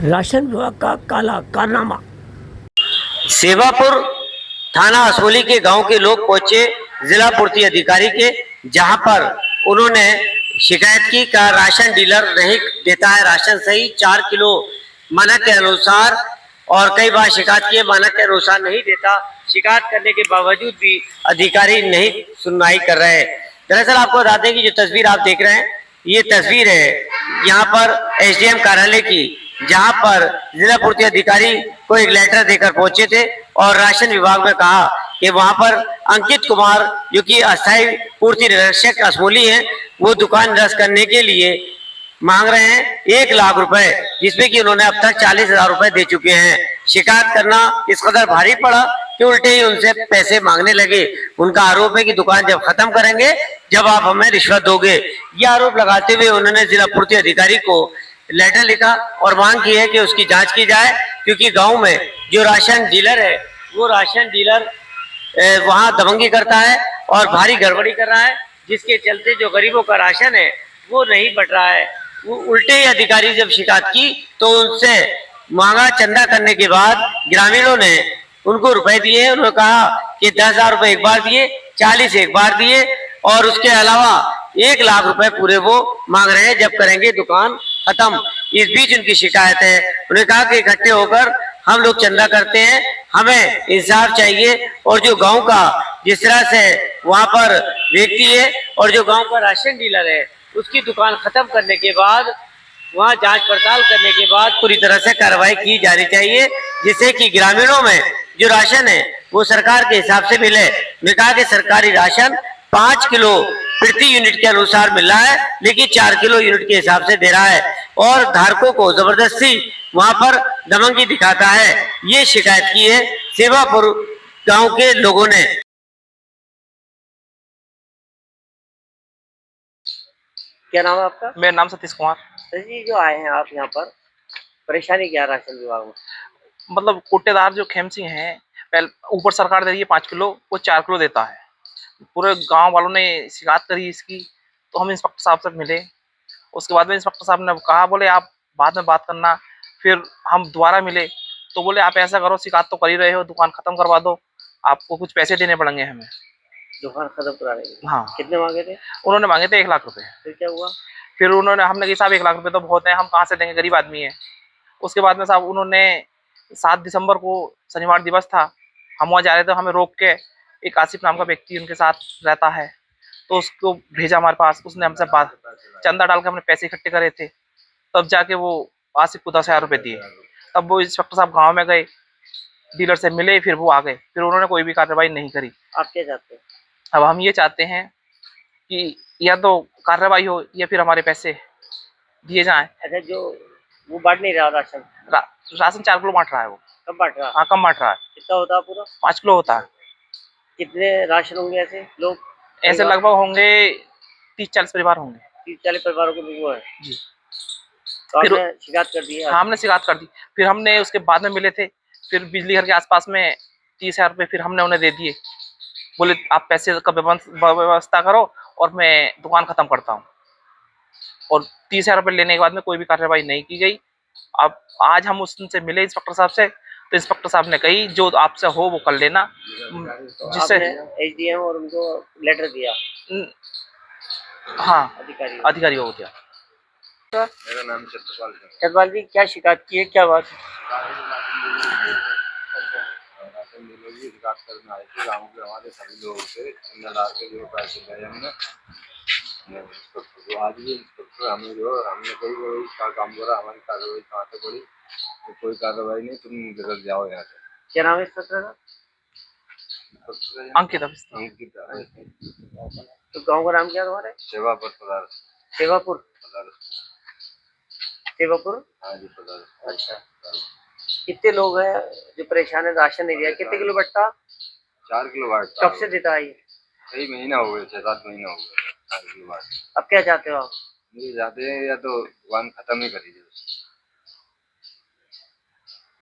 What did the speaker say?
Ration विभाग का काला कारनामा। सेवापुर थाना असोली के गांव के लोग पहुंचे जिला पूर्ति अधिकारी के, जहां पर उन्होंने शिकायत की का राशन डीलर नहीं देता है राशन सही 4 किलो मानक के अनुसार, और कई बार शिकायत किए मानक के अनुसार नहीं देता। शिकायत करने के बावजूद भी अधिकारी नहीं सुनवाई कर रहे हैं। दरअसल आपको बता दें कि जो तस्वीर आप देख रहे हैं ये तस्वीर है यहाँ पर एसडीएम कार्यालय की, जहां पर जिला पूर्ति अधिकारी को एक लेटर देकर पहुंचे थे और राशन विभाग में कहा कि वहां पर अंकित कुमार जो कि अस्थायी पूर्ति निरीक्षक असोली हैं, वो दुकान निरस्त करने के लिए मांग रहे हैं 1 लाख रुपए, जिसमें कि उन्होंने अब तक 40,000 रुपए दे चुके हैं। शिकायत करना इस कदर भारी पड़ा कि उल्टे ही उनसे पैसे मांगने लगे। उनका आरोप है कि दुकान जब खत्म करेंगे जब आप हमें रिश्वत दोगे। ये आरोप लगाते हुए उन्होंने जिला पूर्ति अधिकारी को लेटर लिखा और मांग की है कि उसकी जांच की जाए, क्योंकि गांव में जो राशन डीलर है वो राशन डीलर वहां दबंगी करता है और भारी गड़बड़ी कर रहा है, जिसके चलते जो गरीबों का राशन है वो नहीं बट रहा है। वो उल्टे ही अधिकारी जब शिकायत की तो उनसे मांगा चंदा करने के बाद ग्रामीणों ने उनको रुपए दिए। उन्होंने कहा कि 10,000 रुपए एक बार दिए, 40 एक बार दिए और उसके अलावा 1 लाख रुपए पूरे वो मांग रहे हैं जब करेंगे दुकान खत्म। इस बीच उनकी शिकायत है, उन्होंने कहा कि इकट्ठे होकर हम लोग चंदा करते हैं, हमें इंसाफ चाहिए। और जो गांव का जिस तरह से वहां पर व्यक्ति है और जो गांव का राशन डीलर है उसकी दुकान खत्म करने के बाद वहां जांच पड़ताल करने के बाद पूरी तरह से कार्रवाई की जानी चाहिए, जिससे कि ग्रामीणों में जो राशन है वो सरकार के हिसाब से मिले। मैं कहा कि सरकारी राशन 5 किलो प्रति यूनिट के अनुसार मिल रहा है, लेकिन 4 किलो यूनिट के हिसाब से दे रहा है और धारकों को जबरदस्ती वहां पर दमंगी दिखाता है। ये शिकायत की है सेवापुर गांव के लोगों ने। क्या नाम है आपका? मेरा नाम सतीश कुमार। सर जी, जो आए हैं आप यहाँ पर, परेशानी क्या राशन विभाग में? मतलब कोटेदार जो खेम सिंह है, पहले ऊपर सरकार दे रही है 5 किलो, वो 4 किलो देता है। पूरे गांव वालों ने शिकायत करी इसकी, तो हम इंस्पेक्टर साहब से मिले। उसके बाद में इंस्पेक्टर साहब ने कहा, बोले आप बाद में बात करना। फिर हम दोबारा मिले तो बोले आप ऐसा करो, शिकायत तो कर ही रहे हो, दुकान खत्म करवा दो, आपको कुछ पैसे देने पड़ेंगे हमें। दुकान खत्म कराने के लिए? हाँ। कितने मांगे थे? उन्होंने मांगे थे 1 लाख रुपए। फिर क्या हुआ? फिर उन्होंने हमने कहा साहब 1 लाख रुपए तो बहुत है, हम कहाँ से देंगे, गरीब आदमी है। उसके बाद में साहब उन्होंने 7 दिसंबर को शनिवार दिवस था, हम वहाँ जा रहे थे, हमें रोक के एक आसिफ नाम का व्यक्ति उनके साथ रहता है, तो उसको भेजा हमारे पास। उसने हमसे बात चंदा डाल के हमने पैसे इकट्ठे करे थे, तब जाके वो आसिफ को 10,000 रुपये दिए। तब वो इंस्पेक्टर साहब गाँव में गए, डीलर से मिले, फिर वो आ गए, फिर उन्होंने कोई भी कार्रवाई नहीं करी। आप क्या चाहते हैं? अब हम ये चाहते हैं कि या तो कार्रवाई हो या फिर हमारे पैसे दिए जाएं। अच्छा, जो वो बांट नहीं रहा राशन? राशन 4 किलो बांट रहा है वो। कब बांट रहा? हाँ, कम बांट रहा है। कितना होता है पूरा? 5 किलो होता है। कितने राशन होंगे ऐसे लोग? ऐसे लगभग होंगे 30-40 परिवार होंगे। 30-40 परिवारों को वो है जी। तो फिर आपने शिकायत कर दी है? हाँ, हमने शिकायत कर दी। फिर हमने उसके बाद में मिले थे, फिर बिजली घर के आसपास में 30,000 रुपये फिर हमने उन्हें दे दिए। बोले आप पैसे का व्यवस्था करो और मैं दुकान खत्म करता हूँ। और 30,000 रुपये लेने के बाद में कोई भी कार्रवाई नहीं की गई। अब आज हम उनसे मिले इंस्पेक्टर साहब से, तो इंस्पेक्टर साहब ने कही जो आपसे हो वो कर लेना, जिससे एसडीएम और उनको लेटर दिया? हाँ, अधिकारी हो गया। मेरा नाम चतुरपाल जी, क्या शिकायत की है, क्या बात? शिकायत करने आए थे गाँव के हमारे सभी लोगों से, डाल के जो पैसे दिए हमने, तो आज भी इंस्पेक्टर हमें जो हमने कोई इसका काम करा, हमारी कार्रवाई कहाँ से पड़ी, तो कोई कार्रवाई नहीं, तुम निकल जाओ यहाँ से। क्या नाम है इंस्पेक्टर का? अंकित। तो गांव का नाम क्या तुम्हारे? सेवापुर पदार्थ। सेवापुर? सेवापुर? हाँ जी, पदार्थ। अच्छा, कितने लोग हैं जो परेशान है, राशन नहीं दिया? कितने किलो बटता? 4 किलो बांटता। कब से देता है ये? कई महीना हो गए, 6-7 महीना हो गए 4 किलो बांट। अब क्या चाहते हो आप? नहीं जाते हैं या तो दुकान खत्म ही करी जाए।